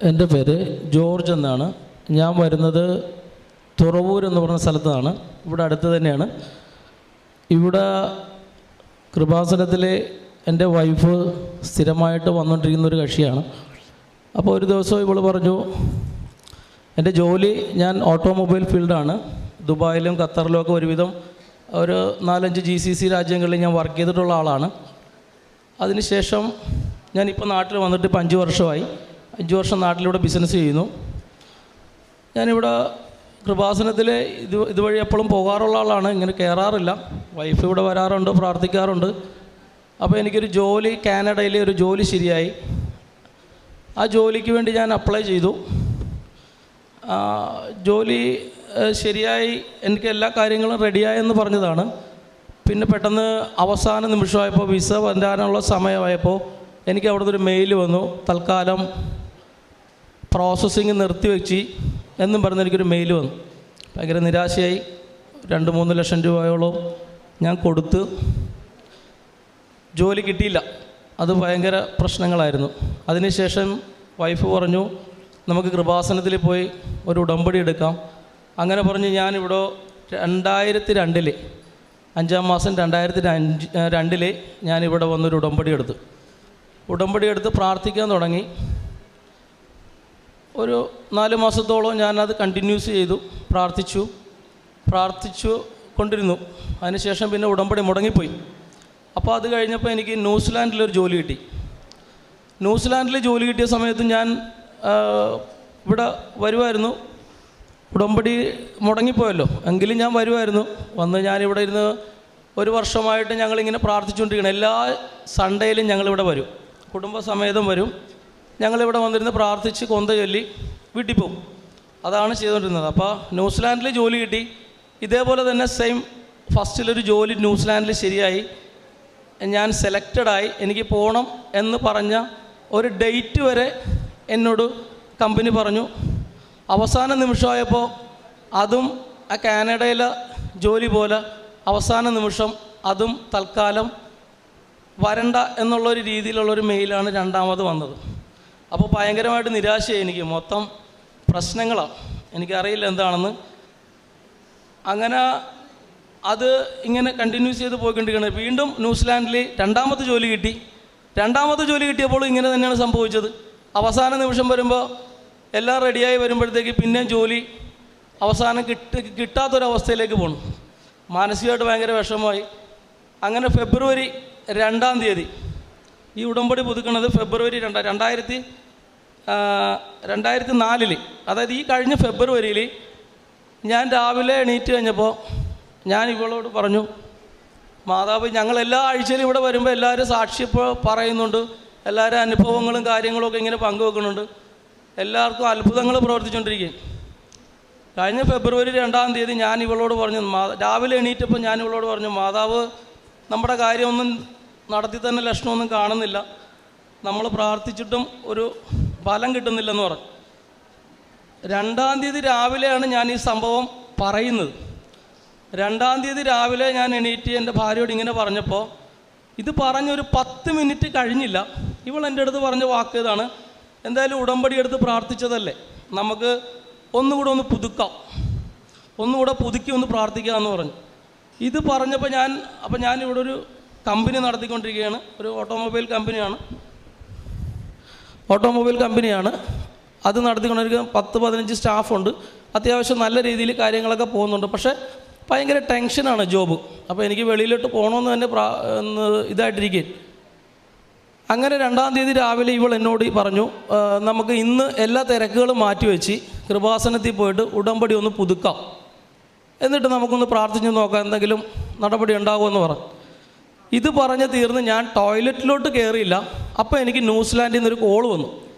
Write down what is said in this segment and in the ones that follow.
എൻ്റെ പേര് ജോർജ് എന്നാണ്. ഞാൻ വരുന്നത് തുറവൂർ എന്ന് പറഞ്ഞ സ്ഥലത്താണ്. ഇവിടെ അടുത്ത് തന്നെയാണ്. ഇവിടെ കൃപാസനത്തിൽ എൻ്റെ വൈഫ് സ്ഥിരമായിട്ട് വന്നുകൊണ്ടിരിക്കുന്നൊരു കക്ഷിയാണ്. അപ്പോൾ ഒരു ദിവസം ഇവൾ പറഞ്ഞു, എൻ്റെ ജോലി ഞാൻ ഓട്ടോമൊബൈൽ ഫീൽഡാണ്. ദുബായിലും ഖത്തറിലും ഒക്കെ ഒരുവിധം ഒരു 4-5 GCC രാജ്യങ്ങളിൽ ഞാൻ വർക്ക് ചെയ്തിട്ടുള്ള ആളാണ്. അതിനുശേഷം ഞാനിപ്പോൾ നാട്ടിൽ വന്നിട്ട് ഇപ്പോൾ 5 വർഷമായി. 5 വർഷം നാട്ടിലിവിടെ ബിസിനസ് ചെയ്യുന്നു. ഞാനിവിടെ കൃപാസനത്തിൽ ഇതുവഴി എപ്പോഴും പോകാറുള്ള ആളാണ്. ഇങ്ങനെ കയറാറില്ല. വൈഫ് ഇവിടെ വരാറുണ്ട്, പ്രാർത്ഥിക്കാറുണ്ട്. അപ്പോൾ എനിക്കൊരു ജോലി, കാനഡയിലെ ഒരു ജോലി ശരിയായി. ആ ജോലിക്ക് വേണ്ടി ഞാൻ അപ്ലൈ ചെയ്തു. ജോലി ശരിയായി, എനിക്ക് എല്ലാ കാര്യങ്ങളും റെഡിയായെന്ന് പറഞ്ഞതാണ്. പിന്നെ പെട്ടെന്ന് അവസാന നിമിഷമായപ്പോൾ, വിസ വരാനുള്ള സമയമായപ്പോൾ എനിക്ക് അവിടുന്ന് ഒരു മെയിൽ വന്നു, തൽക്കാലം പ്രോസസ്സിങ് നിർത്തിവെച്ച് എന്നും പറഞ്ഞ് എനിക്കൊരു മെയിൽ വന്നു. ഭയങ്കര നിരാശയായി. 2-3 ലക്ഷം രൂപയോളം ഞാൻ കൊടുത്ത് ജോലി കിട്ടിയില്ല. അത് ഭയങ്കര പ്രശ്നങ്ങളായിരുന്നു. അതിനുശേഷം വൈഫ് പറഞ്ഞു, നമുക്ക് കൃപാസനത്തിൽ പോയി ഒരു ഉടമ്പടി എടുക്കാം. അങ്ങനെ പറഞ്ഞ് ഞാനിവിടെ 2002 5-ാം മാസം 2002 ഞാനിവിടെ വന്നൊരു ഉടമ്പടി എടുത്ത് പ്രാർത്ഥിക്കാൻ തുടങ്ങി. ഒരു 4 മാസത്തോളം ഞാനത് കണ്ടിന്യൂസ് ചെയ്തു, പ്രാർത്ഥിച്ചു കൊണ്ടിരുന്നു. അതിനുശേഷം പിന്നെ ഉടമ്പടി മുടങ്ങിപ്പോയി. അപ്പോൾ അത് കഴിഞ്ഞപ്പോൾ എനിക്ക് ന്യൂസിലാൻഡിലൊരു ജോലി കിട്ടി. ന്യൂസിലാൻഡിൽ ജോലി കിട്ടിയ സമയത്ത് ഞാൻ ഇവിടെ വരുമായിരുന്നു. ഉടമ്പടി മുടങ്ങിപ്പോയല്ലോ, എങ്കിലും ഞാൻ വരുമായിരുന്നു. ഞാനിവിടെ ഇരുന്ന് 1 വർഷമായിട്ട് ഞങ്ങളിങ്ങനെ പ്രാർത്ഥിച്ചുകൊണ്ടിരിക്കണം. എല്ലാ സൺഡേയിലും ഞങ്ങളിവിടെ വരും, കുടുംബസമേതം വരും. ഞങ്ങളിവിടെ വന്നിരുന്ന് പ്രാർത്ഥിച്ച് കൊന്ത ചൊല്ലി വീട്ടിൽ പോകും. അതാണ് ചെയ്തുകൊണ്ടിരുന്നത്. അപ്പോൾ ന്യൂസിലാൻഡിൽ ജോലി കിട്ടി. ഇതേപോലെ തന്നെ സെയിം ഫസ്റ്റിലൊരു ജോലി ന്യൂസിലാൻഡിൽ ശരിയായി. ഞാൻ സെലക്റ്റഡായി. എനിക്ക് പോകണം എന്ന് പറഞ്ഞ ഒരു ഡേറ്റ് വരെ എന്നോട് കമ്പനി പറഞ്ഞു. അവസാന നിമിഷമായപ്പോൾ അതും ആ കാനഡയിലെ ജോലി പോലെ അവസാന നിമിഷം അതും തൽക്കാലം വരണ്ട എന്നുള്ളൊരു രീതിയിലുള്ളൊരു മെയിലാണ് രണ്ടാമത് വന്നത്. അപ്പോൾ ഭയങ്കരമായിട്ട് നിരാശയായി. എനിക്ക് മൊത്തം പ്രശ്നങ്ങളാണ്, എനിക്കറിയില്ല എന്താണെന്ന്. അങ്ങനെ അത് ഇങ്ങനെ കണ്ടിന്യൂസ് ചെയ്ത് പോയിക്കൊണ്ടിരിക്കുകയാണ്. വീണ്ടും ന്യൂസിലാൻഡിൽ രണ്ടാമത്തെ ജോലി കിട്ടിയപ്പോൾ ഇങ്ങനെ തന്നെയാണ് സംഭവിച്ചത്. അവസാന നിമിഷം വരുമ്പോൾ എല്ലാം റെഡിയായി വരുമ്പോഴത്തേക്ക് പിന്നെയും ജോലി അവസാനം കിട്ടാത്തൊരവസ്ഥയിലേക്ക് പോകണം. മാനസികമായിട്ട് ഭയങ്കര വിഷമമായി. അങ്ങനെ ഫെബ്രുവരി 2-ാം തീയതി ഈ ഉടമ്പടി പുതുക്കുന്നത് ഫെബ്രുവരി 2004, അതായത് ഈ കഴിഞ്ഞ ഫെബ്രുവരിയിൽ ഞാൻ രാവിലെ എണീറ്റ് കഴിഞ്ഞപ്പോൾ ഞാൻ ഇവളോട് പറഞ്ഞു, മാതാവ്, ഞങ്ങൾ എല്ലാ ആഴ്ചയിലും ഇവിടെ വരുമ്പോൾ എല്ലാവരും സാക്ഷി പറയുന്നുണ്ട്, എല്ലാവരും അനുഭവങ്ങളും കാര്യങ്ങളൊക്കെ ഇങ്ങനെ പങ്കുവെക്കുന്നുണ്ട്, എല്ലാവർക്കും അത്ഭുതങ്ങൾ പ്രവർത്തിച്ചുകൊണ്ടിരിക്കുകയും. കഴിഞ്ഞ ഫെബ്രുവരി 2-ാം തീയതി ഞാൻ ഇവളോട് പറഞ്ഞു, രാവിലെ എണീറ്റപ്പോൾ ഞാൻ ഇവളോട് പറഞ്ഞു, മാതാവ് നമ്മുടെ കാര്യമൊന്നും നടത്തി തന്നെ ലക്ഷണമൊന്നും കാണുന്നില്ല, നമ്മൾ പ്രാർത്ഥിച്ചിട്ടും ഒരു ഫലം കിട്ടുന്നില്ലെന്ന് പറഞ്ഞു. 2-ാം തീയതി രാവിലെയാണ് ഞാൻ ഈ സംഭവം പറയുന്നത്. 2-ാം തീയതി രാവിലെ ഞാൻ എണീറ്റ് എൻ്റെ ഭാര്യയോട് ഇങ്ങനെ പറഞ്ഞപ്പോൾ, ഇത് പറഞ്ഞൊരു 10 മിനിറ്റ് കഴിഞ്ഞില്ല, ഇവൾ എൻ്റെ അടുത്ത് പറഞ്ഞ വാക്ക് ഇതാണ്, എന്തായാലും ഉടമ്പടി എടുത്ത് പ്രാർത്ഥിച്ചതല്ലേ, നമുക്ക് ഒന്നുകൂടെ ഒന്ന് പുതുക്കാം, ഒന്നുകൂടെ പുതുക്കി ഒന്ന് പ്രാർത്ഥിക്കാമെന്ന് പറഞ്ഞു. ഇത് പറഞ്ഞപ്പോൾ ഞാനിവിടെ ഒരു കമ്പനി നടത്തിക്കൊണ്ടിരിക്കുകയാണ്. ഒരു ഓട്ടോമൊബൈൽ കമ്പനിയാണ്. അത് നടത്തിക്കൊണ്ടിരിക്കുക. 10-15 സ്റ്റാഫുണ്ട്. അത്യാവശ്യം നല്ല രീതിയിൽ കാര്യങ്ങളൊക്കെ പോകുന്നുണ്ട്. പക്ഷേ ഭയങ്കര ടെൻഷനാണ് ജോബ്. അപ്പോൾ എനിക്ക് വെളിയിലോട്ട് പോകണമെന്ന് തന്നെ ഇതായിട്ടിരിക്കുക. അങ്ങനെ 2-ാം തീയതി രാവിലെ ഇവൾ എന്നോട് പറഞ്ഞു, നമുക്ക് ഇന്ന് എല്ലാ തിരക്കുകളും മാറ്റിവെച്ച് കൃപാസനത്തിൽ പോയിട്ട് ഉടമ്പടി ഒന്ന് പുതുക്കാം, എന്നിട്ട് നമുക്കൊന്ന് പ്രാർത്ഥിച്ച് നോക്കാം, എന്തെങ്കിലും നടപടി ഉണ്ടാകുമെന്ന് പറഞ്ഞു. ഇത് പറഞ്ഞ് തീർന്ന് ഞാൻ ടോയ്ലറ്റിലോട്ട് കയറിയില്ല. അപ്പോൾ എനിക്ക് ന്യൂസിലാൻഡിൽ നിന്നൊരു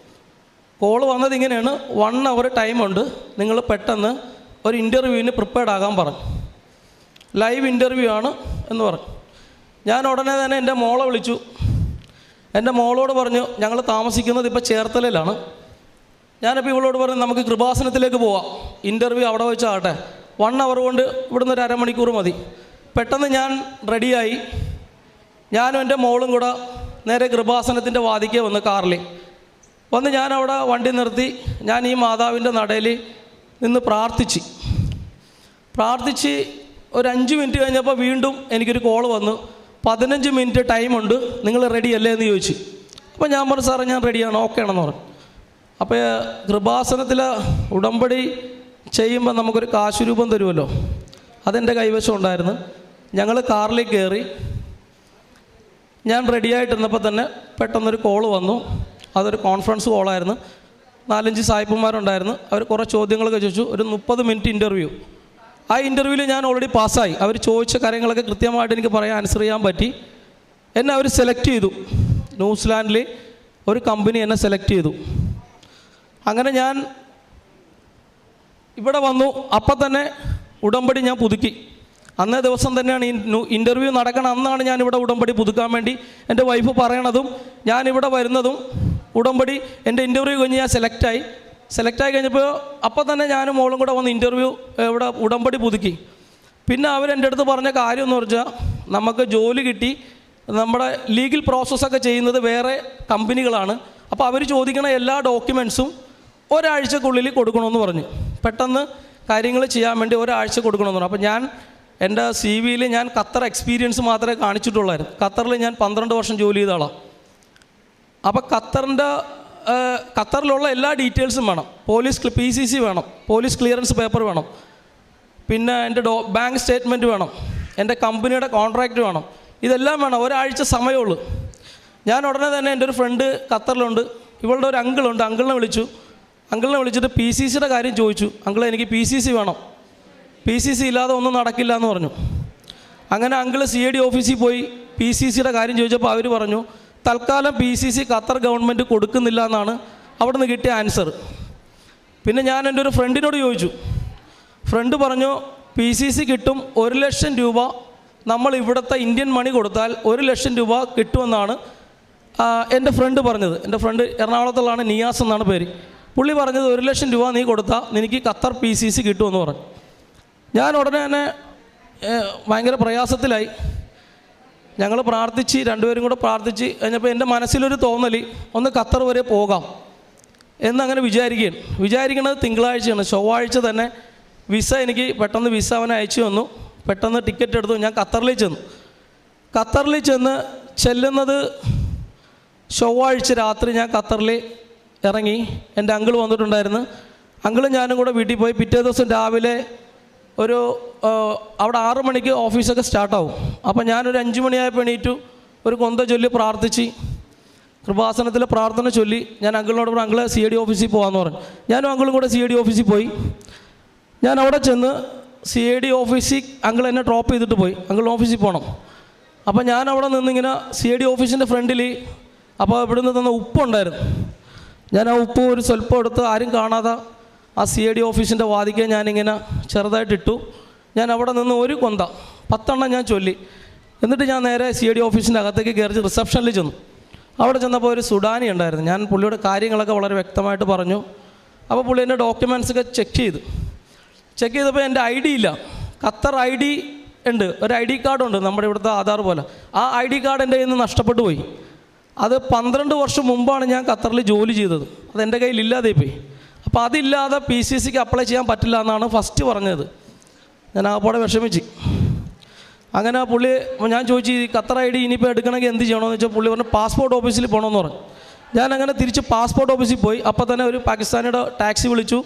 കോൾ വന്നത് ഇങ്ങനെയാണ്, 1 അവർ ടൈമുണ്ട്, നിങ്ങൾ പെട്ടെന്ന് ഒരു ഇൻ്റർവ്യൂവിന് പ്രിപ്പയർഡ് ആകാൻ പറഞ്ഞു, ലൈവ് ഇൻ്റർവ്യൂ ആണ് എന്ന് പറഞ്ഞു. ഞാൻ ഉടനെ തന്നെ എൻ്റെ മോളെ വിളിച്ചു. എൻ്റെ മോളോട് പറഞ്ഞു, ഞങ്ങൾ താമസിക്കുന്നത് ഇപ്പോൾ ചേർത്തലയിലാണ്. ഞാനിപ്പോൾ ഇവളോട് പറഞ്ഞു, നമുക്ക് കൃപാസനത്തിലേക്ക് പോവാം, ഇൻ്റർവ്യൂ അവിടെ വെച്ചാകട്ടെ, 1 അവർ കൊണ്ട് ഇവിടുന്ന് ഒരു അരമണിക്കൂർ മതി. പെട്ടെന്ന് ഞാൻ റെഡിയായി. ഞാനും എൻ്റെ മോളും കൂടെ നേരെ കൃപാസനത്തിൻ്റെ വാതിക്കൽ വന്ന് കാറിൽ വന്ന് ഞാനവിടെ വണ്ടി നിർത്തി. ഞാൻ ഈ മാതാവിൻ്റെ നടയിൽ നിന്ന് പ്രാർത്ഥിച്ച് ഒരു 5 മിനിറ്റ് കഴിഞ്ഞപ്പോൾ വീണ്ടും എനിക്കൊരു കോൾ വന്നു. 15 മിനിറ്റ് ടൈമുണ്ട്, നിങ്ങൾ റെഡി അല്ലേ എന്ന് ചോദിച്ചു. അപ്പോൾ ഞാൻ പറഞ്ഞു, സാറേ ഞാൻ റെഡിയാണ്, ഓക്കെ ആണെന്ന് പറഞ്ഞു. അപ്പോൾ കൃപാസനത്തിൽ ഉടമ്പടി ചെയ്യുമ്പോൾ നമുക്കൊരു കാശുരൂപം തരുമല്ലോ, അതെൻ്റെ കൈവശം ഉണ്ടായിരുന്നു. ഞങ്ങൾ കാറിലേക്ക് കയറി. ഞാൻ റെഡിയായിട്ടിരുന്നപ്പോൾ തന്നെ പെട്ടെന്നൊരു കോൾ വന്നു. അതൊരു കോൺഫറൻസ് കോളായിരുന്നു. 4-5 സായിപ്പന്മാരുണ്ടായിരുന്നു. അവർ കുറേ ചോദ്യങ്ങളൊക്കെ ചോദിച്ചു. ഒരു 30 മിനിറ്റ് ഇൻ്റർവ്യൂ. ആ ഇൻ്റർവ്യൂവിൽ ഞാൻ ഓൾറെഡി പാസ്സായി. അവർ ചോദിച്ച കാര്യങ്ങളൊക്കെ കൃത്യമായിട്ട് എനിക്ക് പറയാൻ ആൻസർ ചെയ്യാൻ പറ്റി. എന്നെ അവർ സെലക്ട് ചെയ്തു. ന്യൂസിലാൻഡിൽ ഒരു കമ്പനി എന്നെ സെലക്ട് ചെയ്തു. അങ്ങനെ ഞാൻ ഇവിടെ വന്നു. അപ്പം തന്നെ ഉടമ്പടി ഞാൻ പുതുക്കി. അന്നേ ദിവസം തന്നെയാണ് ഈ ഇൻ്റർവ്യൂ നടക്കണം. അന്നാണ് ഞാനിവിടെ ഉടമ്പടി പുതുക്കാൻ വേണ്ടി എൻ്റെ വൈഫ് പറയണതും ഞാനിവിടെ വരുന്നതും. ഉടമ്പടി എൻ്റെ ഇൻ്റർവ്യൂ കഴിഞ്ഞ് ഞാൻ സെലക്റ്റായി കഴിഞ്ഞപ്പോൾ അപ്പം തന്നെ ഞാനും മോളും കൂടെ വന്ന് ഇൻ്റർവ്യൂ ഇവിടെ ഉടമ്പടി പുതുക്കി. പിന്നെ അവരെൻ്റെ അടുത്ത് പറഞ്ഞ കാര്യം എന്ന് പറഞ്ഞാൽ, നമുക്ക് ജോലി കിട്ടി, നമ്മുടെ ലീഗൽ പ്രോസസ്സൊക്കെ ചെയ്യുന്നത് വേറെ കമ്പനികളാണ്. അപ്പോൾ അവർ ചോദിക്കണ എല്ലാ ഡോക്യുമെൻറ്റ്സും ഒരാഴ്ചക്കുള്ളിൽ കൊടുക്കണമെന്ന് പറഞ്ഞു. പെട്ടെന്ന് കാര്യങ്ങൾ ചെയ്യാൻ വേണ്ടി ഒരാഴ്ച കൊടുക്കണമെന്ന് പറഞ്ഞു. അപ്പോൾ ഞാൻ എൻ്റെ CV-യിൽ ഞാൻ ഖത്തർ എക്സ്പീരിയൻസ് മാത്രമേ കാണിച്ചിട്ടുള്ളായിരുന്നു. ഖത്തറിൽ ഞാൻ 12 വർഷം ജോലി ചെയ്ത ആളാണ്. അപ്പോൾ ഖത്തറിലുള്ള എല്ലാ ഡീറ്റെയിൽസും വേണം. PCC വേണം, പോലീസ് ക്ലിയറൻസ് പേപ്പർ വേണം, പിന്നെ എൻ്റെ ബാങ്ക് സ്റ്റേറ്റ്മെൻറ്റ് വേണം, എൻ്റെ കമ്പനിയുടെ കോൺട്രാക്റ്റ് വേണം, ഇതെല്ലാം വേണം. ഒരാഴ്ച സമയമുള്ളൂ. ഞാൻ ഉടനെ തന്നെ എൻ്റെ ഒരു ഫ്രണ്ട് ഖത്തറിലുണ്ട്, ഇവളുടെ ഒരു അങ്കിളുണ്ട്, അങ്കിളിനെ വിളിച്ചിട്ട് PCCയുടെ കാര്യം ചോദിച്ചു. അങ്കിളെ എനിക്ക് PCC വേണം, PCC ഇല്ലാതെ ഒന്നും നടക്കില്ല എന്ന് പറഞ്ഞു. അങ്ങനെ അങ്കിള് CID ഓഫീസിൽ പോയി PCCയുടെ കാര്യം ചോദിച്ചപ്പോൾ അവർ പറഞ്ഞു, തൽക്കാലം PCC ഖത്തർ ഗവൺമെൻറ് കൊടുക്കുന്നില്ല എന്നാണ് അവിടെ നിന്ന് കിട്ടിയ ആൻസർ. പിന്നെ ഞാൻ എൻ്റെ ഒരു ഫ്രണ്ടിനോട് ചോദിച്ചു. ഫ്രണ്ട് പറഞ്ഞു, PCC കിട്ടും, 1 ലക്ഷം രൂപ നമ്മൾ ഇവിടുത്തെ ഇന്ത്യൻ മണി കൊടുത്താൽ 1 ലക്ഷം രൂപ കിട്ടുമെന്നാണ് എൻ്റെ ഫ്രണ്ട് പറഞ്ഞത്. എൻ്റെ ഫ്രണ്ട് എറണാകുളത്തുള്ളതാണ്, നിയാസ് എന്നാണ് പേര്. പുള്ളി പറഞ്ഞത് 1 ലക്ഷം രൂപ നീ കൊടുത്താൽ നിനക്ക് ഖത്തർ PCC കിട്ടുമെന്ന് പറഞ്ഞു. ഞാൻ ഉടനെ തന്നെ ഭയങ്കര പ്രയാസത്തിലായി. ഞങ്ങൾ പ്രാർത്ഥിച്ച്, രണ്ടുപേരും കൂടെ പ്രാർത്ഥിച്ച് കഴിഞ്ഞപ്പോൾ എൻ്റെ മനസ്സിലൊരു തോന്നൽ, ഒന്ന് ഖത്തർ വരെ പോകാം എന്നങ്ങനെ വിചാരിക്കുന്നത് തിങ്കളാഴ്ചയാണ്. ചൊവ്വാഴ്ച തന്നെ എനിക്ക് പെട്ടെന്ന് വിസ അവനെ അയച്ചു തന്നു. പെട്ടെന്ന് ടിക്കറ്റ് എടുത്തു. ഞാൻ ഖത്തറിൽ ചെല്ലുന്നത് ചൊവ്വാഴ്ച രാത്രി ഞാൻ ഖത്തറിൽ ഇറങ്ങി. എൻ്റെ അങ്കിൾ വന്നിട്ടുണ്ടായിരുന്നു. അങ്കിളും ഞാനും കൂടെ വീട്ടിൽ പോയി. പിറ്റേ ദിവസം രാവിലെ അവിടെ 6 മണിക്ക് ഓഫീസൊക്കെ സ്റ്റാർട്ടാവും. അപ്പോൾ ഞാനൊരു 5 മണിയായപ്പോൾ എണീറ്റു. ഒരു കൊന്ത ചൊല്ലി പ്രാർത്ഥിച്ച്, കൃപാസനത്തിലെ പ്രാർത്ഥന ചൊല്ലി ഞാൻ അങ്കിളിനോട് പറഞ്ഞു, അങ്കിളെ CID ഓഫീസിൽ പോകാമെന്ന് പറഞ്ഞു. ഞാനും അങ്കിളും കൂടെ CID ഓഫീസിൽ പോയി. ഞാൻ അവിടെ ചെന്ന് CID ഓഫീസിൽ അങ്കിൾ എന്നെ ഡ്രോപ്പ് ചെയ്തിട്ട് പോയി. അങ്കിൾ ഓഫീസിൽ പോകണം. അപ്പോൾ ഞാൻ അവിടെ നിന്നിങ്ങനെ CID ഓഫീസിൻ്റെ ഫ്രണ്ടിൽ, അപ്പോൾ ഇവിടുന്ന് തന്ന ഉപ്പുണ്ടായിരുന്നു. ഞാൻ ആ ഉപ്പ് ഒരു സ്വല്പം എടുത്ത് ആരും കാണാതെ ആ CID ഓഫീസിൻ്റെ വാതിക്കെ ഞാനിങ്ങനെ ചെറുതായിട്ടിട്ടു. ഞാൻ അവിടെ നിന്ന് ഒരു കൊന്ത 10 എണ്ണം ഞാൻ ചൊല്ലി. എന്നിട്ട് ഞാൻ നേരെ CID ഓഫീസിൻ്റെ അകത്തേക്ക് കയറി റിസപ്ഷനിൽ ചെന്നു. അവിടെ ചെന്നപ്പോൾ ഒരു സുഡാനി ഉണ്ടായിരുന്നു. ഞാൻ പുള്ളിയുടെ കാര്യങ്ങളൊക്കെ വളരെ വ്യക്തമായിട്ട് പറഞ്ഞു. അപ്പോൾ പുള്ളി എൻ്റെ ഡോക്യുമെൻറ്റ്സൊക്കെ ചെക്ക് ചെയ്തപ്പോൾ എൻ്റെ ID ഇല്ല. ഖത്തർ ID ഉണ്ട്, ഒരു ID കാർഡുണ്ട് നമ്മുടെ ഇവിടുത്തെ ആധാർ പോലെ. ആ ID കാർഡ് എൻ്റെ കയ്യിൽ നിന്ന് നഷ്ടപ്പെട്ടു പോയി. അത് 12 വർഷം മുമ്പാണ് ഞാൻ ഖത്തറിൽ ജോലി ചെയ്തത്. അതെൻ്റെ കയ്യിൽ ഇല്ലാതെ പോയി. അപ്പോൾ അതില്ലാതെ PCCക്ക് അപ്ലൈ ചെയ്യാൻ പറ്റില്ല എന്നാണ് ഫസ്റ്റ് പറഞ്ഞത്. ഞാൻ ആപ്പോടെ വിഷമിച്ച്. അങ്ങനെ പുള്ളി, ഞാൻ ചോദിച്ചു, ഈ ഖത്തർ ID ഇനിയിപ്പോൾ എടുക്കണമെങ്കിൽ എന്ത് ചെയ്യണമെന്ന് വെച്ചാൽ പുള്ളി പറഞ്ഞു പാസ്പോർട്ട് ഓഫീസിൽ പോകണമെന്ന് പറഞ്ഞു. ഞാൻ അങ്ങനെ തിരിച്ച് പാസ്പോർട്ട് ഓഫീസിൽ പോയി. അപ്പോൾ തന്നെ ഒരു പാകിസ്ഥാനിയുടെ ടാക്സി വിളിച്ചു.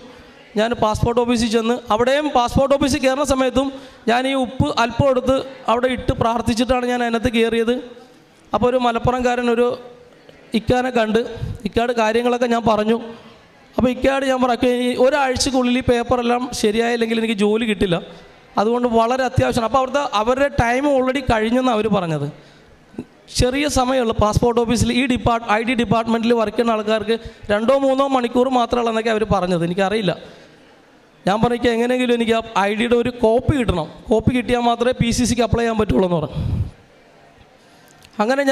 ഞാൻ പാസ്പോർട്ട് ഓഫീസിൽ ചെന്ന്, അവിടെയും പാസ്പോർട്ട് ഓഫീസിൽ കയറുന്ന സമയത്തും ഞാൻ ഈ ഉപ്പ് അല്പം എടുത്ത് അവിടെ ഇട്ട് പ്രാർത്ഥിച്ചിട്ടാണ് ഞാൻ അതിനകത്ത് കയറിയത്. അപ്പോൾ ഒരു മലപ്പുറംകാരൻ ഒരു ഇക്കാനെ കണ്ട്, ഇക്കാട് കാര്യങ്ങളൊക്കെ ഞാൻ പറഞ്ഞു. അപ്പോൾ ഇക്കാട് ഞാൻ പറഞ്ഞു, ഒരാഴ്ചക്കുള്ളിൽ ഈ പേപ്പറെല്ലാം ശരിയായില്ലെങ്കിൽ എനിക്ക് ജോലി കിട്ടില്ല, അതുകൊണ്ട് വളരെ അത്യാവശ്യമാണ്. അപ്പോൾ അവരുടെ ടൈം ഓൾറെഡി കഴിഞ്ഞെന്നാണ് അവർ പറഞ്ഞത്. ചെറിയ സമയമുള്ളൂ പാസ്പോർട്ട് ഓഫീസിൽ. ഈ ID ഡിപ്പാർട്ട്മെൻറ്റിൽ വർക്ക് ചെയ്യുന്ന ആൾക്കാർക്ക് 2-3 മണിക്കൂർ മാത്രമല്ല എന്നൊക്കെ അവർ പറഞ്ഞത്. എനിക്കറിയില്ല. ഞാൻ പറഞ്ഞു, എങ്ങനെയെങ്കിലും എനിക്ക് ആ ID ഒരു കോപ്പി കിട്ടണം, കോപ്പി കിട്ടിയാൽ മാത്രമേ PCCക്ക് അപ്ലൈ ചെയ്യാൻ പറ്റുള്ളൂ എന്ന് പറഞ്ഞു. അങ്ങനെ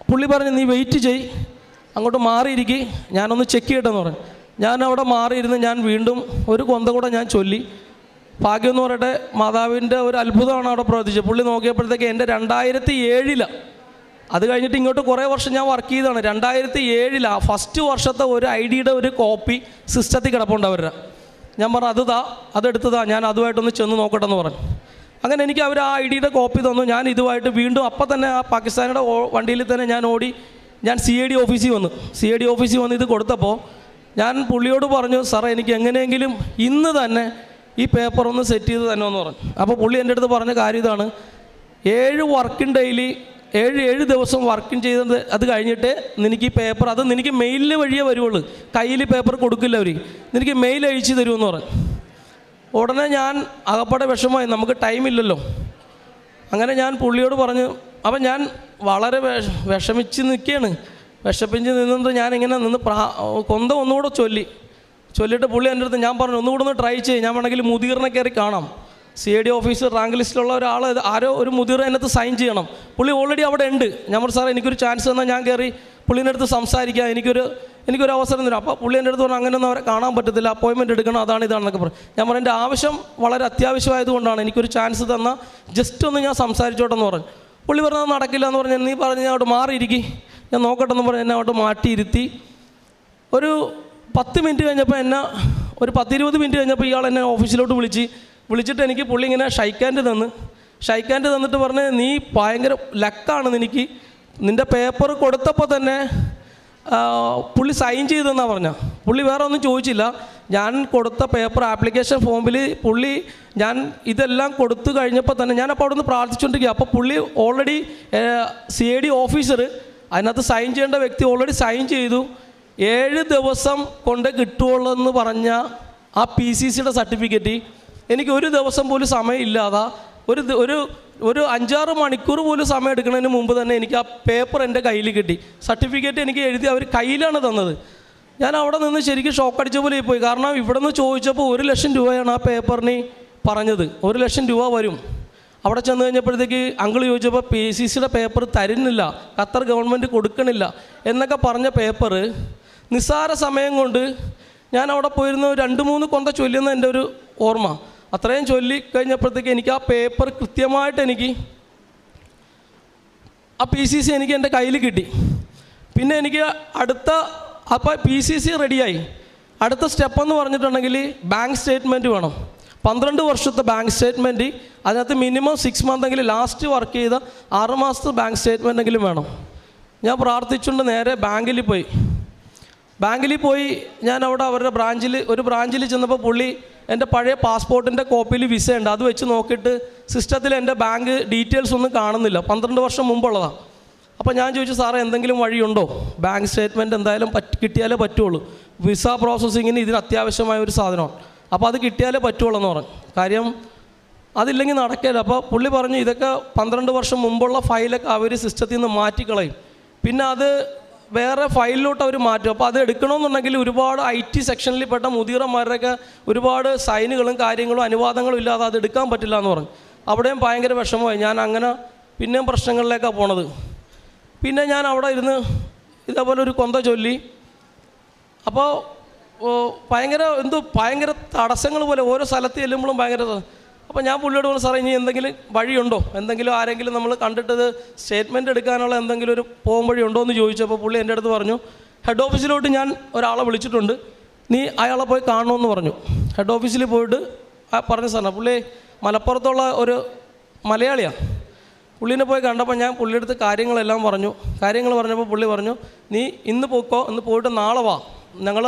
പുള്ളി പറഞ്ഞു, നീ വെയിറ്റ് ചെയ്, അങ്ങോട്ട് മാറിയിരിക്കുക, ഞാനൊന്ന് ചെക്ക് ചെയ്യട്ടെന്ന് പറഞ്ഞു. ഞാൻ അവിടെ മാറിയിരുന്ന് ഞാൻ വീണ്ടും ഒരു കൊന്ത കൂടെ ഞാൻ ചൊല്ലി. ഭാഗ്യം എന്ന് പറയട്ടെ, മാതാവിൻ്റെ ഒരു അത്ഭുതമാണ് അവിടെ പ്രവർത്തിച്ചത്. പുള്ളി നോക്കിയപ്പോഴത്തേക്ക് എൻ്റെ 2007 അത് കഴിഞ്ഞിട്ട് ഇങ്ങോട്ട് കുറേ വർഷം ഞാൻ വർക്ക് ചെയ്തതാണ്. 2007 ഫസ്റ്റ് വർഷത്തെ ഒരു ID-യുടെ ഒരു കോപ്പി സിസ്റ്റത്തിൽ കിടപ്പുണ്ട് അവരുടെ. ഞാൻ പറഞ്ഞു അതെടുത്തതാ, ഞാൻ അതുമായിട്ടൊന്ന് ചെന്ന് നോക്കട്ടെ എന്ന് പറഞ്ഞു. അങ്ങനെ എനിക്ക് അവർ ആ ID-യുടെ കോപ്പി തന്നു. ഞാൻ ഇതുമായിട്ട് വീണ്ടും അപ്പം തന്നെ ആ പാകിസ്ഥാനിയുടെ വണ്ടിയിൽ തന്നെ ഞാൻ ഓടി, ഞാൻ CID ഓഫീസിൽ വന്നു. CID ഓഫീസിൽ വന്ന് ഇത് കൊടുത്തപ്പോൾ ഞാൻ പുള്ളിയോട് പറഞ്ഞു, സാറേ എനിക്ക് എങ്ങനെയെങ്കിലും ഇന്ന് തന്നെ ഈ പേപ്പർ ഒന്ന് സെറ്റ് ചെയ്ത് തന്നെ എന്ന് പറഞ്ഞു. അപ്പോൾ പുള്ളി എൻ്റെ അടുത്ത് പറഞ്ഞ കാര്യം ഇതാണ്, 7 വർക്കിംഗ് ഡേയിൽ 7 ദിവസം വർക്കിംഗ് ചെയ്തത് അത് കഴിഞ്ഞിട്ട് നിനക്ക് ഈ പേപ്പർ, അത് നിനക്ക് മെയിലിൽ വഴിയേ വരുള്ളൂ, കയ്യിൽ പേപ്പർ കൊടുക്കില്ല അവർ, നിനക്ക് മെയിൽ അയച്ചു തരുമെന്ന് പറഞ്ഞു. ഉടനെ ഞാൻ അകപ്പാടെ വിഷമമായി, നമുക്ക് ടൈമില്ലല്ലോ. അങ്ങനെ ഞാൻ പുള്ളിയോട് പറഞ്ഞു. അപ്പം ഞാൻ വളരെ വിഷമിച്ച് നിൽക്കുകയാണ്. വിഷമിച്ച് നിന്നത് ഞാനിങ്ങനെ നിന്ന് കൊന്ത ഒന്നുകൂടെ ചൊല്ലിയിട്ട് പുള്ളി എൻ്റെ അടുത്ത് ഞാൻ പറഞ്ഞു, ഒന്നുകൂടെ ഒന്ന് ട്രൈ ചെയ്യും, ഞാൻ വേണമെങ്കിൽ മുദീറിനെ കയറി കാണാം. CID ഓഫീസർ റാങ്ക് ലിസ്റ്റിലുള്ള ഒരാൾ, ആരോ ഒരു മുദീർ അതിനകത്ത് സൈൻ ചെയ്യണം. പുള്ളി ഓൾറെഡി അവിടെ ഉണ്ട്. ഞാൻ പറഞ്ഞു, സാറേ എനിക്കൊരു ചാൻസ് തന്നാൽ ഞാൻ കയറി പുള്ളീൻ്റെ അടുത്ത് സംസാരിക്കാം, എനിക്കൊരു അവസരം തരും. അപ്പോൾ പുള്ളി എൻ്റെ അടുത്ത് പറഞ്ഞു, അങ്ങനെയൊന്നും അവരെ കാണാൻ പറ്റത്തില്ല, അപ്പോയിൻമെൻറ്റ് എടുക്കണം, ഇതാണെന്നൊക്കെ പറഞ്ഞു. ഞാൻ പറഞ്ഞു, എൻ്റെ ആവശ്യം വളരെ അത്യാവശ്യമായതുകൊണ്ടാണ്, എനിക്കൊരു ചാൻസ് തന്നാൽ ജസ്റ്റ് ഒന്ന് ഞാൻ സംസാരിച്ചോട്ടെന്ന് പറഞ്ഞു. പുള്ളി പറഞ്ഞത് നടക്കില്ല എന്ന് പറഞ്ഞു. നീ പറഞ്ഞ് ഞാൻ അവിടെ മാറിയിരിക്കും, ഞാൻ നോക്കട്ടെ എന്ന് പറഞ്ഞ് എന്നെ അവിടെ മാറ്റിയിരുത്തി. ഒരു 10 മിനിറ്റ് കഴിഞ്ഞപ്പോൾ ഒരു 10-20 മിനിറ്റ് കഴിഞ്ഞപ്പോൾ ഇയാൾ എന്നെ ഓഫീസിലോട്ട് വിളിച്ചിട്ട് എനിക്ക് പുള്ളി ഇങ്ങനെ ഷൈക്കാൻഡ് തന്നിട്ട് പറഞ്ഞ്, നീ ഭയങ്കര ലക്കാണ്, നിൻ്റെ പേപ്പർ കൊടുത്തപ്പോൾ തന്നെ പുള്ളി സൈൻ ചെയ്തെന്നാണ് പറഞ്ഞ. പുള്ളി വേറെ ഒന്നും ചോദിച്ചില്ല. ഞാൻ കൊടുത്ത പേപ്പർ ആപ്ലിക്കേഷൻ ഫോമിൽ ഞാൻ ഇതെല്ലാം കൊടുത്തു കഴിഞ്ഞപ്പോൾ തന്നെ ഞാനപ്പോൾ അവിടെ നിന്ന് പ്രാർത്ഥിച്ചുകൊണ്ടിരിക്കുക. അപ്പോൾ പുള്ളി ഓൾറെഡി CID ഓഫീസർ അതിനകത്ത് സൈൻ ചെയ്യേണ്ട വ്യക്തി ഓൾറെഡി സൈൻ ചെയ്തു. 7 ദിവസം കൊണ്ട് കിട്ടുള്ളൂ എന്ന് പറഞ്ഞ ആ PCCയുടെ സർട്ടിഫിക്കറ്റ് എനിക്ക് ഒരു ദിവസം പോലും സമയമില്ലാതെ ഒരു 5-6 മണിക്കൂർ പോലും സമയം എടുക്കുന്നതിന് മുമ്പ് തന്നെ എനിക്ക് ആ പേപ്പർ എൻ്റെ കയ്യിൽ കിട്ടി. സർട്ടിഫിക്കറ്റ് എനിക്ക് എഴുതി അവർ കയ്യിലാണ് തന്നത്. ഞാൻ അവിടെ നിന്ന് ശരിക്കും ഷോക്കടിച്ച പോലെ പോയി. കാരണം ഇവിടെ നിന്ന് ചോദിച്ചപ്പോൾ 1 ലക്ഷം രൂപയാണ് ആ പേപ്പറിന് പറഞ്ഞത്. 1 ലക്ഷം രൂപ വരും. അവിടെ ചെന്ന് കഴിഞ്ഞപ്പോഴത്തേക്ക് അങ്കിൾ ചോദിച്ചപ്പോൾ PCCയുടെ പേപ്പർ തരുന്നില്ല, ഖത്തർ ഗവൺമെൻറ് കൊടുക്കണില്ല എന്നൊക്കെ പറഞ്ഞ പേപ്പർ നിസ്സാര സമയം കൊണ്ട് ഞാൻ അവിടെ പോയിരുന്നു 2-3 കൊന്ത ചൊല്ലുന്ന എൻ്റെ ഒരു ഓർമ്മ. അത്രയും ചൊല്ലി കഴിഞ്ഞപ്പോഴത്തേക്ക് എനിക്ക് ആ പേപ്പർ കൃത്യമായിട്ട് എനിക്ക് ആ PCC എനിക്ക് എൻ്റെ കയ്യിൽ കിട്ടി. പിന്നെ എനിക്ക് അപ്പോൾ PCC റെഡിയായി. അടുത്ത സ്റ്റെപ്പെന്ന് പറഞ്ഞിട്ടുണ്ടെങ്കിൽ ബാങ്ക് സ്റ്റേറ്റ്മെൻറ്റ് വേണം. 12 വർഷത്തെ ബാങ്ക് സ്റ്റേറ്റ്മെൻറ്റ്, അതിനകത്ത് മിനിമം 6 മന്തെങ്കിലും ലാസ്റ്റ് വർക്ക് ചെയ്ത 6 മാസത്തെ ബാങ്ക് സ്റ്റേറ്റ്മെൻറ്റെങ്കിലും വേണം. ഞാൻ പ്രാർത്ഥിച്ചുകൊണ്ട് നേരെ ബാങ്കിൽ പോയി ഞാൻ അവിടെ അവരുടെ ബ്രാഞ്ചിൽ ചെന്നപ്പോൾ പുള്ളി എൻ്റെ പഴയ പാസ്പോർട്ടിൻ്റെ കോപ്പിയിൽ വിസ ഉണ്ട്, അത് വെച്ച് നോക്കിയിട്ട് സിസ്റ്റത്തിൽ എൻ്റെ ബാങ്ക് ഡീറ്റെയിൽസ് ഒന്നും കാണുന്നില്ല, 12 വർഷം മുമ്പുള്ളതാണ്. അപ്പോൾ ഞാൻ ചോദിച്ചു, സാറേ എന്തെങ്കിലും വഴിയുണ്ടോ, ബാങ്ക് സ്റ്റേറ്റ്മെൻറ്റ് എന്തായാലും കിട്ടിയാലേ പറ്റുള്ളൂ, വിസ പ്രോസസ്സിങ്ങിന് ഇതിന് അത്യാവശ്യമായ ഒരു സാധനമാണ്, അപ്പോൾ അത് കിട്ടിയാലേ പറ്റുള്ളൂ എന്ന് പറഞ്ഞു. കാര്യം അതില്ലെങ്കിൽ നടക്കില്ല. അപ്പോൾ പുള്ളി പറഞ്ഞു, ഇതൊക്കെ 12 വർഷം മുമ്പുള്ള ഫയലൊക്കെ അവർ സിസ്റ്റത്തിൽ നിന്ന് മാറ്റിക്കളയും, പിന്നെ അത് വേറെ ഫയലിലോട്ട് അവർ മാറ്റും. അപ്പോൾ അത് എടുക്കണമെന്നുണ്ടെങ്കിൽ ഒരുപാട് IT സെക്ഷനിൽ പെട്ട മുതിർന്നവരുടെയൊക്കെ ഒരുപാട് സൈനുകളും കാര്യങ്ങളും അനുവാദങ്ങളും ഇല്ലാതെ അത് എടുക്കാൻ പറ്റില്ല എന്ന് പറഞ്ഞു. അവിടെയും ഭയങ്കര വിഷമമായി. ഞാൻ അങ്ങനെ പിന്നെയും പ്രശ്നങ്ങളിലേക്കാണ് പോണത്. പിന്നെ ഞാൻ അവിടെ ഇരുന്ന് ഇതേപോലെ ഒരു കൊന്ത ചൊല്ലി. അപ്പോൾ ഭയങ്കര തടസ്സങ്ങൾ പോലെ ഓരോ സ്ഥലത്ത് ചെല്ലുമ്പോഴും ഭയങ്കര. അപ്പോൾ ഞാൻ പുള്ളിയോട് പറഞ്ഞു, സാറേ ഇനി എന്തെങ്കിലും വഴിയുണ്ടോ, ആരെങ്കിലും നമ്മൾ കണ്ടിട്ടത് സ്റ്റേറ്റ്മെൻറ്റ് എടുക്കാനുള്ള എന്തെങ്കിലും ഒരു പോകും വഴി ഉണ്ടോ എന്ന് ചോദിച്ചപ്പോൾ പുള്ളി എൻ്റെ അടുത്ത് പറഞ്ഞു, ഹെഡ് ഓഫീസിലോട്ട് ഞാൻ ഒരാളെ വിളിച്ചിട്ടുണ്ട്, നീ അയാളെ പോയി കാണണമെന്ന് പറഞ്ഞു. ഹെഡ് ഓഫീസിൽ പോയിട്ട് പറഞ്ഞു, സാറിന് പുള്ളി മലപ്പുറത്തുള്ള ഒരു മലയാളിയാണ്. പുള്ളീനെ പോയി കണ്ടപ്പോൾ ഞാൻ പുള്ളിയെടുത്ത് കാര്യങ്ങളെല്ലാം പറഞ്ഞു. പറഞ്ഞപ്പോൾ പുള്ളി പറഞ്ഞു, നീ ഇന്ന് പോയിക്കോ, ഇന്ന് പോയിട്ട് നാളെ വാ,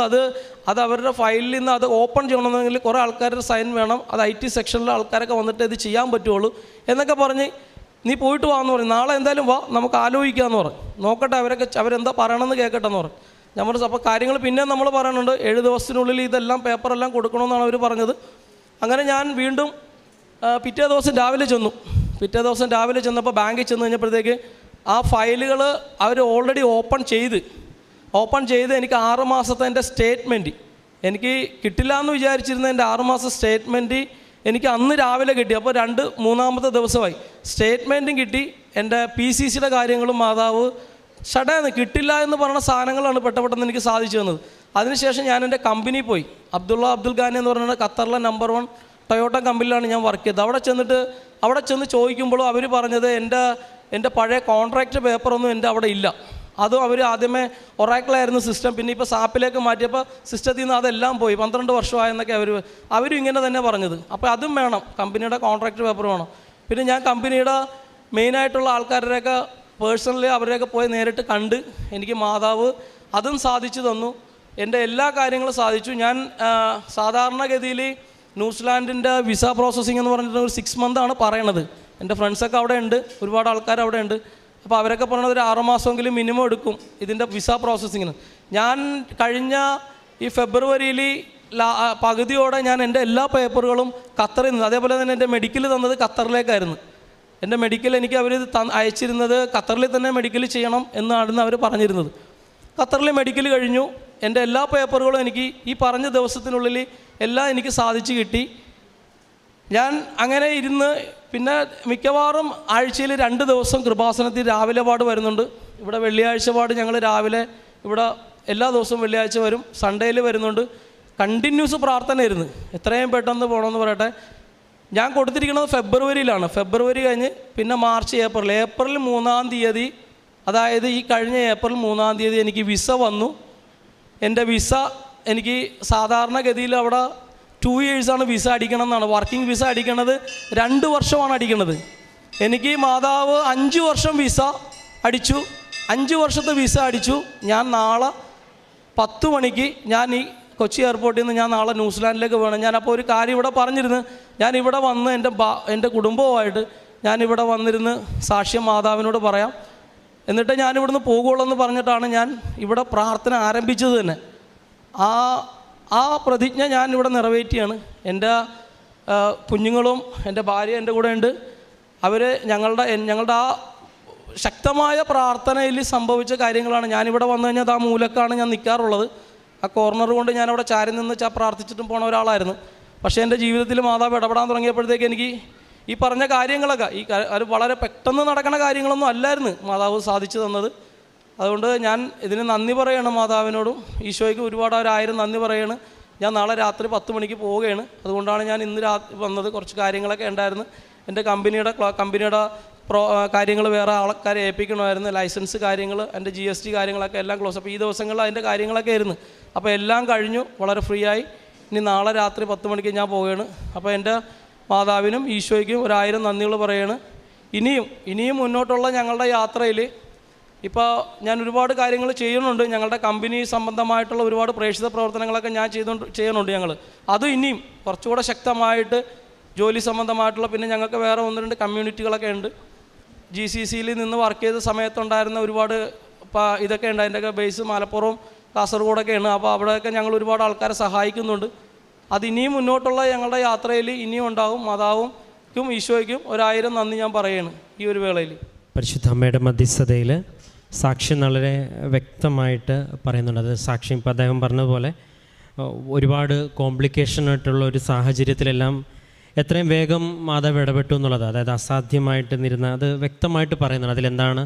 അത് അവരുടെ ഫയലിൽ നിന്ന് അത് ഓപ്പൺ ചെയ്യണമെന്നെങ്കിൽ കുറേ ആൾക്കാരുടെ സൈൻ വേണം, അത് IT സെക്ഷനിലെ ആൾക്കാരൊക്കെ വന്നിട്ട് ഇത് ചെയ്യാൻ പറ്റുള്ളൂ എന്നൊക്കെ പറഞ്ഞ് നീ പോയിട്ട് വാ എന്ന് പറഞ്ഞു. നാളെ എന്തായാലും വാ, നമുക്ക് ആലോചിക്കാമെന്ന് പറഞ്ഞു, നോക്കട്ടെ അവരെന്താ പറയണമെന്ന് കേൾക്കട്ടെ എന്ന് പറഞ്ഞു. ഞാൻ പറഞ്ഞു, അപ്പോൾ കാര്യങ്ങൾ പിന്നെ നമ്മൾ പറയുന്നുണ്ട്, 7 ദിവസത്തിനുള്ളിൽ ഇതെല്ലാം പേപ്പറെല്ലാം കൊടുക്കണമെന്നാണ് അവർ പറഞ്ഞത്. അങ്ങനെ ഞാൻ വീണ്ടും പിറ്റേ ദിവസം രാവിലെ ചെന്നപ്പോൾ ബാങ്കിൽ ചെന്ന് കഴിഞ്ഞപ്പോഴത്തേക്ക് ആ ഫയലുകൾ അവർ ഓൾറെഡി ഓപ്പൺ ചെയ്ത് എനിക്ക് 6 മാസത്തെ എൻ്റെ സ്റ്റേറ്റ്മെൻറ്റ് എനിക്ക് കിട്ടില്ല എന്ന് വിചാരിച്ചിരുന്ന എൻ്റെ 6 മാസം സ്റ്റേറ്റ്മെൻറ്റ് എനിക്ക് അന്ന് രാവിലെ കിട്ടി. അപ്പോൾ 3-ാമത്തെ ദിവസമായി സ്റ്റേറ്റ്മെൻറ്റും കിട്ടി. എൻ്റെ PCCയുടെ കാര്യങ്ങളും മാതാവ് ഷടേന്ന് കിട്ടില്ല എന്ന് പറഞ്ഞ സാധനങ്ങളാണ് പെട്ടെന്ന് എനിക്ക് സാധിച്ചു തന്നത്. അതിനുശേഷം ഞാൻ എൻ്റെ കമ്പനി പോയി, അബ്ദുൽ ഖാനി എന്ന് പറഞ്ഞാൽ ഖത്തറിലെ നമ്പർ 1 ടൊയോട്ട കമ്പനിയിലാണ് ഞാൻ വർക്ക് ചെയ്തത്. അവിടെ ചെന്ന് ചോദിക്കുമ്പോഴും അവർ പറഞ്ഞത്, എൻ്റെ പഴയ കോൺട്രാക്റ്റ് പേപ്പറൊന്നും എൻ്റെ അവിടെ ഇല്ല. അതും അവർ ആദ്യമേ ഒറാക്കിളായിരുന്നു സിസ്റ്റം, പിന്നെ ഇപ്പോൾ സാപ്പിലേക്ക് മാറ്റിയപ്പോൾ സിസ്റ്റത്തിൽ നിന്ന് അതെല്ലാം പോയി. 12 വർഷമായെന്നൊക്കെ അവരും ഇങ്ങനെ തന്നെ പറഞ്ഞത്. അപ്പോൾ അതും വേണം, കമ്പനിയുടെ കോൺട്രാക്റ്റ് പേപ്പർ വേണം. പിന്നെ ഞാൻ കമ്പനിയുടെ മെയിനായിട്ടുള്ള ആൾക്കാരുടെയൊക്കെ പേഴ്സണലി അവരെയൊക്കെ പോയി നേരിട്ട് കണ്ട് എനിക്ക് മാതാവ് അതും സാധിച്ചു തന്നു. എൻ്റെ എല്ലാ കാര്യങ്ങളും സാധിച്ചു. ഞാൻ സാധാരണഗതിയിൽ ന്യൂസിലാൻഡിൻ്റെ വിസ പ്രോസസ്സിംഗ് എന്ന് പറഞ്ഞിട്ട് ഒരു 6 മന്താണ് പറയണത്. എൻ്റെ ഫ്രണ്ട്സൊക്കെ അവിടെ ഉണ്ട്, ഒരുപാട് ആൾക്കാർ അവിടെ ഉണ്ട്. അപ്പോൾ അവരൊക്കെ പറഞ്ഞത് ഒരു 6 മാസമെങ്കിലും മിനിമം എടുക്കും ഇതിൻ്റെ വിസ പ്രോസസ്സിങ്ങിന്. ഞാൻ കഴിഞ്ഞ ഈ ഫെബ്രുവരിയിൽ പകുതിയോടെ ഞാൻ എൻ്റെ എല്ലാ പേപ്പറുകളും ഖത്തറിൽ നിന്ന്, അതേപോലെ തന്നെ എൻ്റെ മെഡിക്കൽ തന്നത് ഖത്തറിലേക്കായിരുന്നു. എൻ്റെ മെഡിക്കൽ എനിക്ക് അവർ അയച്ചിരുന്നത് ഖത്തറിൽ തന്നെ മെഡിക്കൽ ചെയ്യണം എന്നാണ് അവർ പറഞ്ഞിരുന്നത്. ഖത്തറിൽ മെഡിക്കൽ കഴിഞ്ഞു. എൻ്റെ എല്ലാ പേപ്പറുകളും എനിക്ക് ഈ പറഞ്ഞ ദിവസത്തിനുള്ളിൽ എല്ലാം എനിക്ക് സാധിച്ചു കിട്ടി. ഞാൻ അങ്ങനെ ഇരുന്ന് പിന്നെ മിക്കവാറും ആഴ്ചയിൽ 2 ദിവസം കൃപാസനത്തിൽ രാവിലെ പാട് വരുന്നുണ്ട്. ഇവിടെ വെള്ളിയാഴ്ച പാട് ഞങ്ങൾ രാവിലെ ഇവിടെ എല്ലാ ദിവസവും വെള്ളിയാഴ്ച വരും, സൺഡേയിൽ വരുന്നുണ്ട്. കണ്ടിന്യൂസ് പ്രാർത്ഥനയായിരുന്നു, എത്രയും പെട്ടെന്ന് പോകണമെന്ന് പറയട്ടെ. ഞാൻ കൊടുത്തിരിക്കുന്നത് ഫെബ്രുവരിയിലാണ്. ഫെബ്രുവരി കഴിഞ്ഞ് പിന്നെ മാർച്ച്, ഏപ്രിൽ 3-ാം തീയതി, അതായത് ഈ കഴിഞ്ഞ ഏപ്രിൽ 3-ാം തീയതി എനിക്ക് വിസ വന്നു. എൻ്റെ വിസ എനിക്ക് സാധാരണഗതിയിൽ അവിടെ 2 ഇയേഴ്സാണ് വിസ അടിക്കണം എന്നാണ്. വർക്കിംഗ് വിസ അടിക്കണത് 2 വർഷമാണ് അടിക്കണത്. എനിക്ക് മാതാവ് 5 വർഷം വിസ അടിച്ചു. 5 വർഷത്തെ വിസ അടിച്ചു. ഞാൻ നാളെ 10 മണിക്ക് ഞാൻ ഈ കൊച്ചി എയർപോർട്ടിൽ നിന്ന് ഞാൻ നാളെ ന്യൂസിലാൻഡിലേക്ക് വേണം. ഞാനപ്പോൾ ഒരു കാര്യം ഇവിടെ പറഞ്ഞിരുന്നു, ഞാനിവിടെ വന്ന് എൻ്റെ കുടുംബവുമായിട്ട് ഞാനിവിടെ വന്നിരുന്ന് സാക്ഷ്യം മാതാവിനോട് പറയാം, എന്നിട്ട് ഞാനിവിടുന്ന് പോകുള്ളൂ എന്ന് പറഞ്ഞിട്ടാണ് ഞാൻ ഇവിടെ പ്രാർത്ഥന ആരംഭിച്ചത് തന്നെ. ആ പ്രതിജ്ഞ ഞാൻ ഇവിടെ നിറവേറ്റിയാണ്. എൻ്റെ കുഞ്ഞുങ്ങളും എൻ്റെ ഭാര്യ എൻ്റെ കൂടെ ഉണ്ട്. അവർ ഞങ്ങളുടെ ആ ശക്തമായ പ്രാർത്ഥനയിൽ സംഭവിച്ച കാര്യങ്ങളാണ്. ഞാനിവിടെ വന്നു കഴിഞ്ഞാൽ ആ മൂലക്കാണ് ഞാൻ നിൽക്കാറുള്ളത്. ആ കോർണർ കൊണ്ട് ഞാനവിടെ ചാരി നിന്ന് പ്രാർത്ഥിച്ചിട്ടും പോണ ഒരാളായിരുന്നു. പക്ഷേ എൻ്റെ ജീവിതത്തിൽ മാതാവ് ഇടപെടാൻ തുടങ്ങിയപ്പോഴത്തേക്ക് എനിക്ക് ഈ പറഞ്ഞ കാര്യങ്ങളൊക്കെ അത് വളരെ പെട്ടെന്ന് നടക്കുന്ന കാര്യങ്ങളൊന്നും അല്ലായിരുന്നു മാതാവ് സാധിച്ചു തന്നത്. അതുകൊണ്ട് ഞാൻ ഇതിന് നന്ദി പറയണം മാതാവിനോടും ഈശോയ്ക്ക് ഒരുപാട് 1000 നന്ദി പറയാണ്. ഞാൻ നാളെ രാത്രി 10 മണിക്ക് പോവുകയാണ്. അതുകൊണ്ടാണ് ഞാൻ ഇന്ന് വന്നത്. കുറച്ച് കാര്യങ്ങളൊക്കെ ഉണ്ടായിരുന്നു. എൻ്റെ കമ്പനിയുടെ കാര്യങ്ങൾ വേറെ ആൾക്കാരെ ഏൽപ്പിക്കണമായിരുന്നു. ലൈസൻസ് കാര്യങ്ങൾ, എൻ്റെ GST കാര്യങ്ങളൊക്കെ എല്ലാം ക്ലോസ്. അപ്പോൾ ഈ ദിവസങ്ങളിൽ അതിൻ്റെ കാര്യങ്ങളൊക്കെ ആയിരുന്നു. അപ്പോൾ എല്ലാം കഴിഞ്ഞു, വളരെ ഫ്രീ ആയി. ഇനി നാളെ രാത്രി 10 മണിക്ക് ഞാൻ പോവുകയാണ്. അപ്പോൾ എൻ്റെ മാതാവിനും ഈശോയ്ക്കും 1000 നന്ദികൾ പറയാണ്. ഇനിയും മുന്നോട്ടുള്ള ഞങ്ങളുടെ യാത്രയിൽ ഇപ്പോൾ ഞാൻ ഒരുപാട് കാര്യങ്ങൾ ചെയ്യുന്നുണ്ട്. ഞങ്ങളുടെ കമ്പനി സംബന്ധമായിട്ടുള്ള ഒരുപാട് പ്രേക്ഷിത പ്രവർത്തനങ്ങളൊക്കെ ഞാൻ ചെയ്യുന്നുണ്ട്. അത് ഇനിയും കുറച്ചുകൂടെ ശക്തമായിട്ട് ജോലി സംബന്ധമായിട്ടുള്ള, പിന്നെ ഞങ്ങൾക്ക് വേറെ 1-2 കമ്മ്യൂണിറ്റികളൊക്കെ ഉണ്ട്. GCCയിൽ നിന്ന് വർക്ക് ചെയ്ത സമയത്തുണ്ടായിരുന്ന ഒരുപാട് ഇതൊക്കെ ഉണ്ട്. അതിൻ്റെയൊക്കെ ബേസ് മലപ്പുറം, കാസർഗോഡൊക്കെയാണ്. അപ്പോൾ അവിടെയൊക്കെ ഞങ്ങൾ ഒരുപാട് ആൾക്കാരെ സഹായിക്കുന്നുണ്ട്. അതിനിയും മുന്നോട്ടുള്ള ഞങ്ങളുടെ യാത്രയിൽ ഇനിയും ഉണ്ടാകും. മാതാവുംക്കും ഈശോയ്ക്കും 1000 നന്ദി ഞാൻ പറയുകയാണ് ഈ ഒരു വേളയിൽ. പരിശുദ്ധ അമ്മയുടെ മധ്യസ്ഥതയിൽ സാക്ഷ്യം വളരെ വ്യക്തമായിട്ട് പറയുന്നുണ്ട്. അത് സാക്ഷ്യം ഇപ്പോൾ അദ്ദേഹം പറഞ്ഞതുപോലെ ഒരുപാട് കോംപ്ലിക്കേഷനായിട്ടുള്ള ഒരു സാഹചര്യത്തിലെല്ലാം എത്രയും വേഗം മാതാവ് ഇടപെട്ടു എന്നുള്ളത്, അതായത് അസാധ്യമായിട്ട് നിരുന്ന അത് വ്യക്തമായിട്ട് പറയുന്നുണ്ട്. അതിലെന്താണ്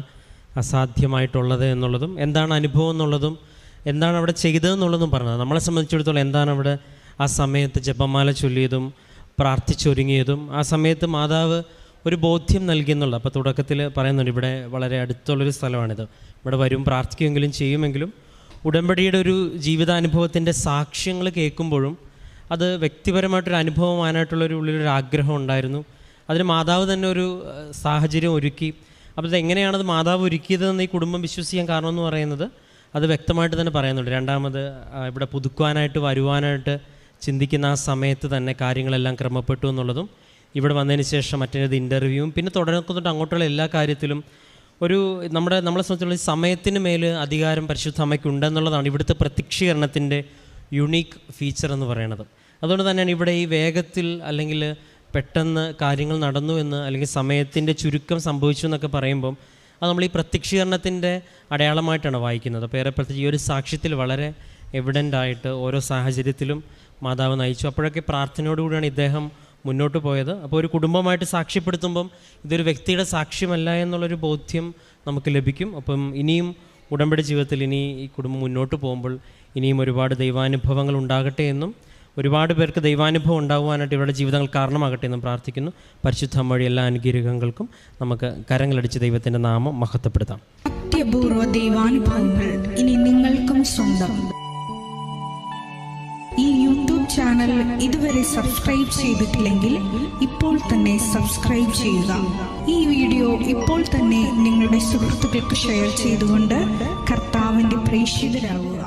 അസാധ്യമായിട്ടുള്ളത് എന്നുള്ളതും എന്താണ് അനുഭവം എന്നുള്ളതും എന്താണ് അവിടെ ചെയ്തതെന്നുള്ളതും പറഞ്ഞത്. നമ്മളെ സംബന്ധിച്ചിടത്തോളം എന്താണ് അവിടെ ആ സമയത്ത് ജപമാല ചൊല്ലിയതും പ്രാർത്ഥിച്ചൊരുങ്ങിയതും ആ സമയത്ത് മാതാവ് ഒരു ബോധ്യം നൽകിയെന്നുള്ളത്. അപ്പോൾ തുടക്കത്തിൽ പറയുന്നുണ്ട്, ഇവിടെ വളരെ അടുത്തുള്ളൊരു സ്ഥലമാണിത്, ഇവിടെ വരും പ്രാർത്ഥിക്കുമെങ്കിലും ചെയ്യുമെങ്കിലും ഉടമ്പടിയുടെ ഒരു ജീവിതാനുഭവത്തിൻ്റെ സാക്ഷ്യങ്ങൾ കേൾക്കുമ്പോഴും അത് വ്യക്തിപരമായിട്ടൊരു അനുഭവമാനായിട്ടുള്ളൊരു ഉള്ളിലൊരു ആഗ്രഹം ഉണ്ടായിരുന്നു. അതിന് മാതാവ് തന്നെ ഒരു സാഹചര്യം ഒരുക്കി. അപ്പോൾ ഇതെങ്ങനെയാണത് മാതാവ് ഒരുക്കിയതെന്ന് ഈ കുടുംബം വിശ്വസിക്കാൻ കാരണമെന്ന് പറയുന്നത് അത് വ്യക്തമായിട്ട് തന്നെ പറയുന്നുണ്ട്. രണ്ടാമത് ഇവിടെ പുതുക്കുവാനായിട്ട് വരുവാനായിട്ട് ചിന്തിക്കുന്ന ആ സമയത്ത് തന്നെ കാര്യങ്ങളെല്ലാം ക്രമപ്പെട്ടു എന്നുള്ളതും, ഇവിടെ വന്നതിന് ശേഷം മറ്റേത് ഇൻ്റർവ്യൂവും പിന്നെ തുടർന്നിട്ട് അങ്ങോട്ടുള്ള എല്ലാ കാര്യത്തിലും ഒരു നമ്മളെ സംബന്ധിച്ചുള്ള സമയത്തിന് മേൽ അധികാരം പരിശുദ്ധ അമ്മയ്ക്കുണ്ടെന്നുള്ളതാണ് ഇവിടുത്തെ പ്രത്യക്ഷീകരണത്തിൻ്റെ യുണീക്ക് ഫീച്ചർ എന്ന് പറയുന്നത്. അതുകൊണ്ട് തന്നെയാണ് ഇവിടെ ഈ വേഗത്തിൽ അല്ലെങ്കിൽ പെട്ടെന്ന് കാര്യങ്ങൾ നടന്നു എന്ന് അല്ലെങ്കിൽ സമയത്തിൻ്റെ ചുരുക്കം സംഭവിച്ചു എന്നൊക്കെ പറയുമ്പം അത് നമ്മൾ ഈ പ്രത്യക്ഷീകരണത്തിൻ്റെ അടയാളമായിട്ടാണ് വായിക്കുന്നത്. അപ്പോൾ ഏറെപ്പെടുത്തി ഈ ഒരു സാക്ഷ്യത്തിൽ വളരെ എവിഡൻ്റായിട്ട് ഓരോ സാഹചര്യത്തിലും മാതാവ് നയിച്ചു. അപ്പോഴൊക്കെ പ്രാർത്ഥനയോടുകൂടിയാണ് ഇദ്ദേഹം മുന്നോട്ട് പോയത്. അപ്പോൾ ഒരു കുടുംബമായിട്ട് സാക്ഷ്യപ്പെടുത്തുമ്പം ഇതൊരു വ്യക്തിയുടെ സാക്ഷ്യമല്ല എന്നുള്ളൊരു ബോധ്യം നമുക്ക് ലഭിക്കും. അപ്പം ഇനിയും ഉടമ്പടി ജീവിതത്തിൽ ഇനി ഈ കുടുംബം മുന്നോട്ട് പോകുമ്പോൾ ഇനിയും ഒരുപാട് ദൈവാനുഭവങ്ങൾ ഉണ്ടാകട്ടെ എന്നും ഒരുപാട് പേർക്ക് ദൈവാനുഭവം ഉണ്ടാകുവാനായിട്ട് ഇവരുടെ ജീവിതങ്ങൾ കാരണമാകട്ടെ എന്ന് പ്രാർത്ഥിക്കുന്നു. പരിശുദ്ധ വഴി എല്ലാ അനുഗ്രഹങ്ങൾക്കും നമുക്ക് കരങ്ങളടിച്ച് ദൈവത്തിൻ്റെ നാമം മഹത്വപ്പെടുത്താം. അത്യപൂർവ ദൈവാനുഭവങ്ങൾ ഇനി നിങ്ങൾക്കും സ്വന്തം. ഈ യൂട്യൂബ് ചാനൽ ഇതുവരെ സബ്സ്ക്രൈബ് ചെയ്തിട്ടില്ലെങ്കിൽ ഇപ്പോൾ തന്നെ സബ്സ്ക്രൈബ് ചെയ്യുക. ഈ വീഡിയോ ഇപ്പോൾ തന്നെ നിങ്ങളുടെ സുഹൃത്തുക്കൾക്ക് ഷെയർ ചെയ്തുകൊണ്ട് കർത്താവിൻ്റെ പ്രേക്ഷിതരാകുക.